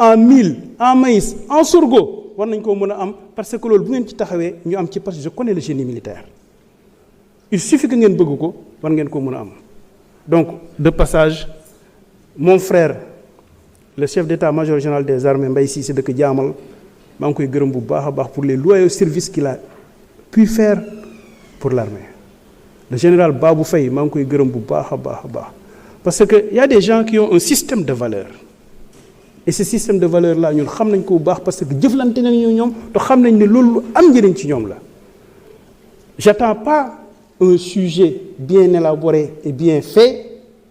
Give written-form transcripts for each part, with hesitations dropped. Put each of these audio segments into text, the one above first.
en mil, en maïs, en sorgho, war nañ ko mën a am parce que loolu bu ngeen ci taxawee ñu am ci parce que je connais le génie militaire. Il suffit que ngeen bëgg ko war ngeen ko mën a am. Donc de passage mon frère le chef d'état-major général des armées Mbaye Cissé dëkk Jaamal maa ngi koy gërëm bu baax a baax pour les loyaux services qu'il a pu faire pour l'armée. Le général Babou Faye maa ngi koy gërëm bu baax a baax a baax parce que y a des gens qui ont un système de valeurs et ce système de valeurs là ñun xam nañ ko bu baax parce que jëflante nañu ñoom te xam nañ ne loolu am njëriñ ci ñoom la. J'attends pas un sujet bien élaboré et bien fait,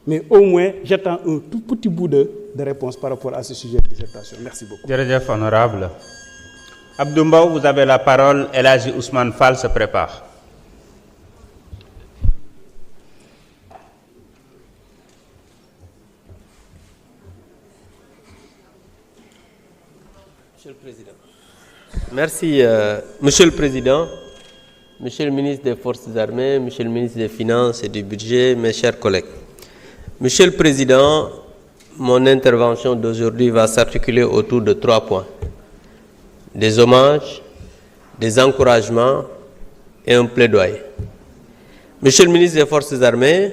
mais au moins j'attends un tout petit bout de réponse par rapport à ce sujet de dissertation. Merci beaucoup. Jërëjëf honorable. Abdou Mbow, vous avez la parole. El Hadji Ousmane Fall se prépare. Monsieur le Président. Merci, Monsieur le Président, Monsieur le ministre des Forces armées, Monsieur le ministre des Finances et du Budget, mes chers collègues. Monsieur le Président, mon intervention d'aujourd'hui va s'articuler autour de 3 points. Des hommages, des encouragements et un plaidoyer. Monsieur le ministre des Forces armées,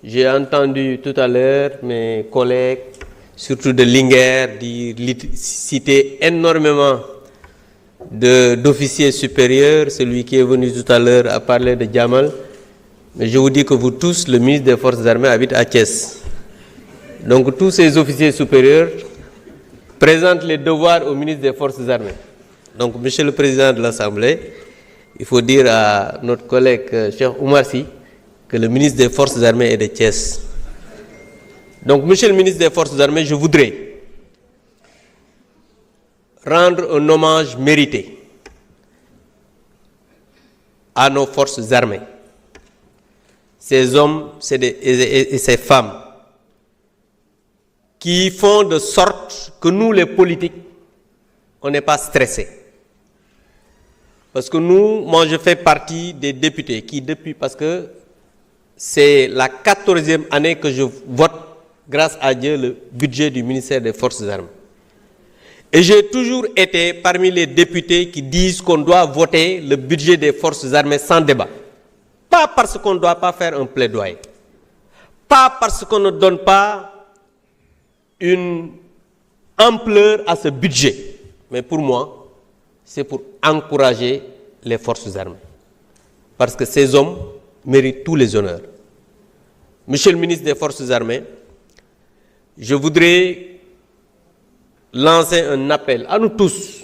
j'ai entendu tout à l'heure mes collègues, surtout de Linguère, citer énormément d'officiers supérieurs. Celui qui est venu tout à l'heure a parlé de Djamal. Mais je vous dis que vous tous, le ministre des Forces armées habite à Thiès. Donc tous ces officiers supérieurs présentent les devoirs au ministre des Forces armées. Donc Monsieur le Président de l'Assemblée, il faut dire à notre collègue Cheikh Oumar Sy que le ministre des Forces armées est de Thiès. Donc Monsieur le ministre des Forces armées, je voudrais rendre un hommage mérité à nos forces armées, ces hommes et ces femmes qui font de sorte que nous, les politiques, on n'est pas stressés. Parce que moi je fais partie des députés qui parce que c'est la 14e année que je vote, grâce à Dieu, le budget du ministère des Forces armées. Et j'ai toujours été parmi les députés qui disent qu'on doit voter le budget des Forces armées sans débat. Pas parce qu'on ne doit pas faire un plaidoyer. Pas parce qu'on ne donne pas une ampleur à ce budget. Mais pour moi, c'est pour encourager les forces armées. Parce que ces hommes méritent tous les honneurs. Monsieur le ministre des Forces armées, je voudrais lancer un appel à nous tous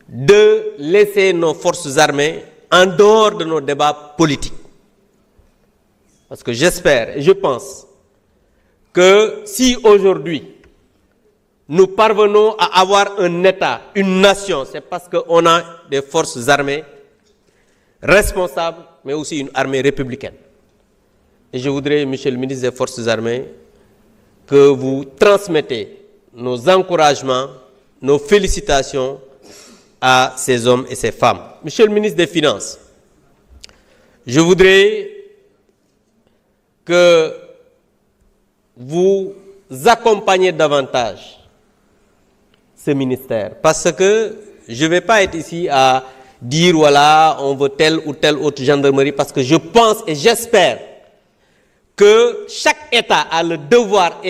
de laisser nos forces armées en dehors de nos débats politiques. Parce que j'espère et je pense que si aujourd'hui nous parvenons à avoir un État, une nation, c'est parce qu'on a des forces armées responsables, mais aussi une armée républicaine. Et je voudrais, Monsieur le ministre des Forces armées, que vous transmettez nos encouragements, nos félicitations à ces hommes et ces femmes. Monsieur le ministre des Finances, je voudrais que vous accompagniez davantage ce ministère. Parce que je ne vais pas être ici à dire, voilà, on veut telle ou telle autre gendarmerie, parce que je pense et j'espère que chaque État a le devoir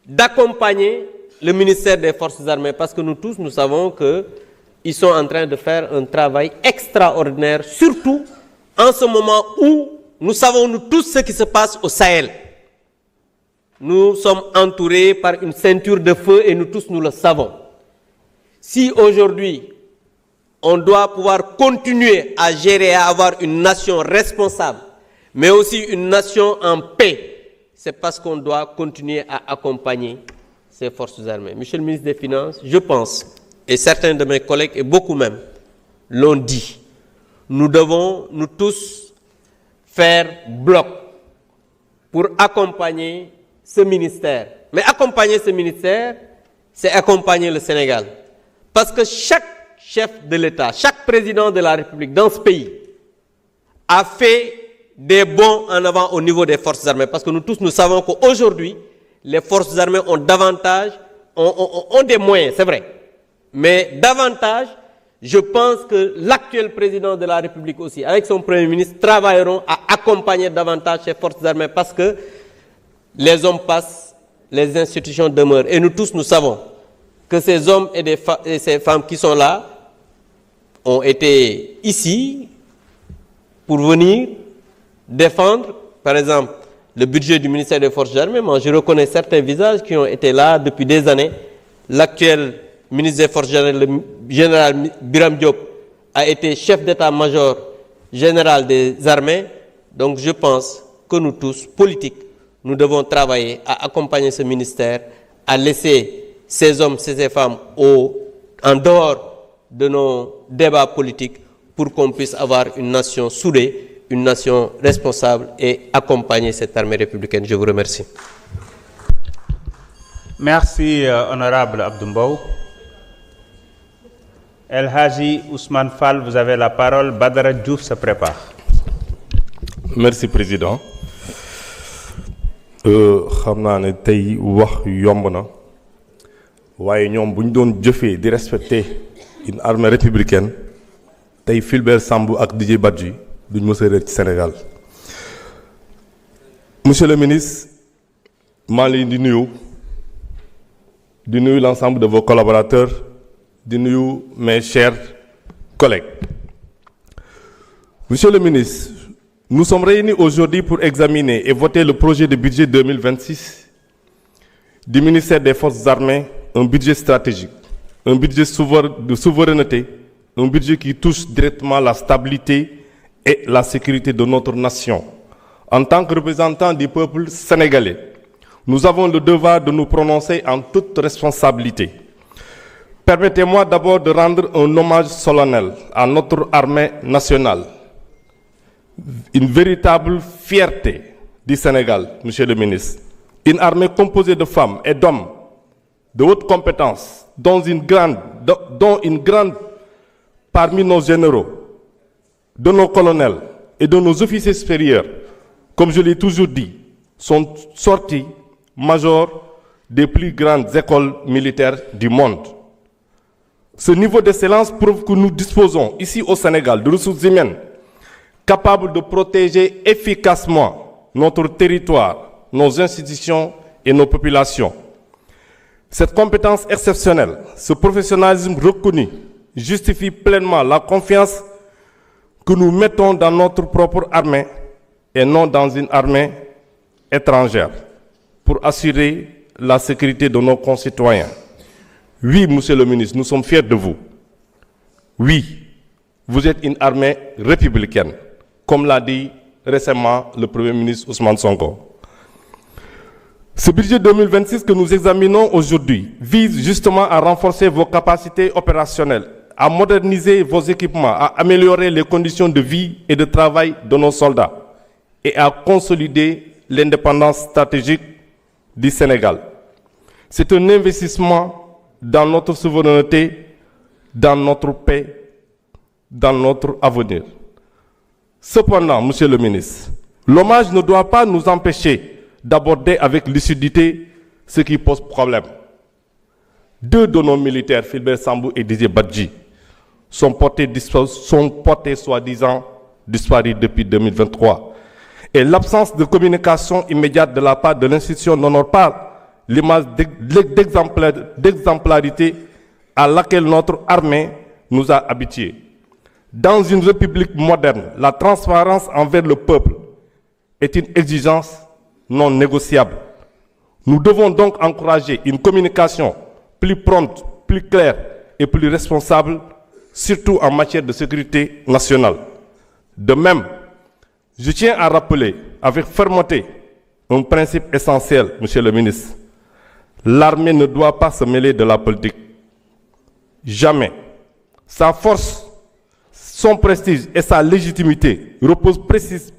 d'accompagner le ministère des Forces armées, parce que nous tous, nous savons qu'ils sont en train de faire un travail extraordinaire, surtout en ce moment où nous savons nous tous ce qui se passe au Sahel. Nous sommes entourés par une ceinture de feu et nous tous, nous le savons. Si aujourd'hui, on doit pouvoir continuer à gérer, à avoir une nation responsable, mais aussi une nation en paix, c'est parce qu'on doit continuer à accompagner ces forces armées. Monsieur le ministre des Finances, je pense, et certains de mes collègues, et beaucoup même, l'ont dit, nous devons, nous tous, faire bloc pour accompagner ce ministère. Mais accompagner ce ministère, c'est accompagner le Sénégal. Parce que chaque chef de l'État, chaque président de la République dans ce pays a fait des bons en avant au niveau des forces armées. Parce que nous tous, nous savons qu'aujourd'hui, les forces armées ont davantage, ont des moyens, c'est vrai. Mais davantage, je pense que l'actuel président de la République aussi, avec son Premier ministre, travailleront à accompagner davantage ces forces armées parce que les hommes passent, les institutions demeurent. Et nous tous, nous savons que ces hommes et ces femmes qui sont là ont été ici pour venir défendre, par exemple, le budget du ministère des Forces armées. Moi, je reconnais certains visages qui ont été là depuis des années. L'actuel ministre des Forces armées, le général Biram Diop, a été chef d'état-major général des armées. Donc, je pense que nous tous, politiques, nous devons travailler à accompagner ce ministère, à laisser ces hommes, ces femmes en dehors de nos débats politiques pour qu'on puisse avoir une nation soudée, une nation responsable et accompagner cette armée républicaine. Je vous remercie. Merci, honorable Abdoumbaou. El Haji Ousmane Fall, vous avez la parole. Badara Diouf se prépare. Merci, Président. xam naa ne tey wax yomb na waaye ñoom bu ñu doon jëfee di respecter une armée républicaine tey Fulbert Sambou ak Didier Badji duñ mës a réer ci Sénégal. Monsieur le ministre maa ngi leen di nuyu l'ensemble de vos collaborateurs di nuyu mes chers collègues. Monsieur le ministre, nous sommes réunis aujourd'hui pour examiner et voter le projet de budget 2026 du ministère des Forces armées, un budget stratégique, un budget de souveraineté, un budget qui touche directement la stabilité et la sécurité de notre nation. En tant que représentants du peuple sénégalais, nous avons le devoir de nous prononcer en toute responsabilité. Permettez-moi d'abord de rendre un hommage solennel à notre armée nationale, une véritable fierté du Sénégal, Monsieur le ministre. Une armée composée de femmes et d'hommes de haute compétence, dont une grande parmi nos généraux, de nos colonels et de nos officiers supérieurs, comme je l'ai toujours dit, sont sortis majors des plus grandes écoles militaires du monde. Ce niveau d'excellence prouve que nous disposons ici au Sénégal de ressources humaines capables de protéger efficacement notre territoire, nos institutions et nos populations. Cette compétence exceptionnelle, ce professionnalisme reconnu, justifie pleinement la confiance que nous mettons dans notre propre armée et non dans une armée étrangère pour assurer la sécurité de nos concitoyens. Oui, Monsieur le ministre, nous sommes fiers de vous. Oui, vous êtes une armée républicaine, comme l'a dit récemment le Premier ministre Ousmane Sonko. Ce budget 2026 que nous examinons aujourd'hui vise justement à renforcer vos capacités opérationnelles, à moderniser vos équipements, à améliorer les conditions de vie et de travail de nos soldats et à consolider l'indépendance stratégique du Sénégal. C'est un investissement dans notre souveraineté, dans notre paix, dans notre avenir. Cependant, Monsieur le ministre, l'hommage ne doit pas nous empêcher d'aborder avec lucidité ce qui pose problème. Deux de nos militaires, Fulbert Sambou et Didier Badji, sont portés soi-disant disparus depuis 2023. Et l'absence de communication immédiate de la part de l'institution n'honore pas l'image d'exemplarité à laquelle notre armée nous a habitués. Dans une république moderne, la transparence envers le peuple est une exigence non négociable. Nous devons donc encourager une communication plus prompte, plus claire et plus responsable, surtout en matière de sécurité nationale. De même, je tiens à rappeler avec fermeté un principe essentiel, Monsieur le ministre. L'armée ne doit pas se mêler de la politique. Jamais. Sa force, son prestige et sa légitimité reposent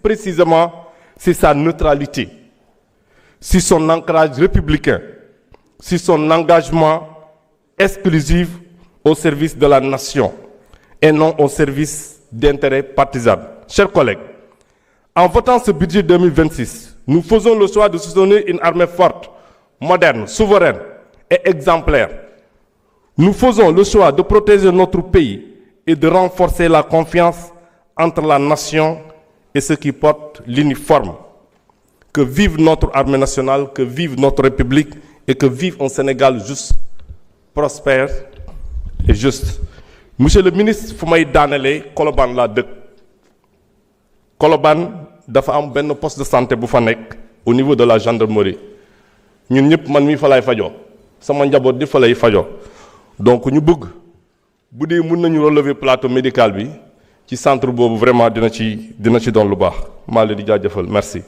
précisément sur sa neutralité, sur son ancrage républicain, sur son engagement exclusif au service de la nation et non au service d'intérêts partisans. Chers collègues, en votant ce budget 2026, nous faisons le choix de soutenir une armée forte, moderne, souveraine et exemplaire. Nous faisons le choix de protéger notre pays et de renforcer la confiance entre la nation et ceux qui portent l'uniforme. Que vive notre armée nationale, que vive notre République et que vive un Sénégal juste, prospère et juste. Monsieur le ministre, fu may daanelee Colobane laa dëkk. Colobane dafa am benn poste de santé bu fa nekk au niveau de la gendarmerie. ñun ñëpp man mii fa lay fajoo sama njaboot di fa lay fajoo donc ñu bëgg bu dee mën nañu relever plateau médical bi ci centre boobu vraiment dina ci doon lu baax maa leen di jaajëfal merci.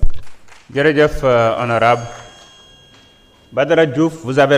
jërëjëf honorable Badara Diouf, vous avez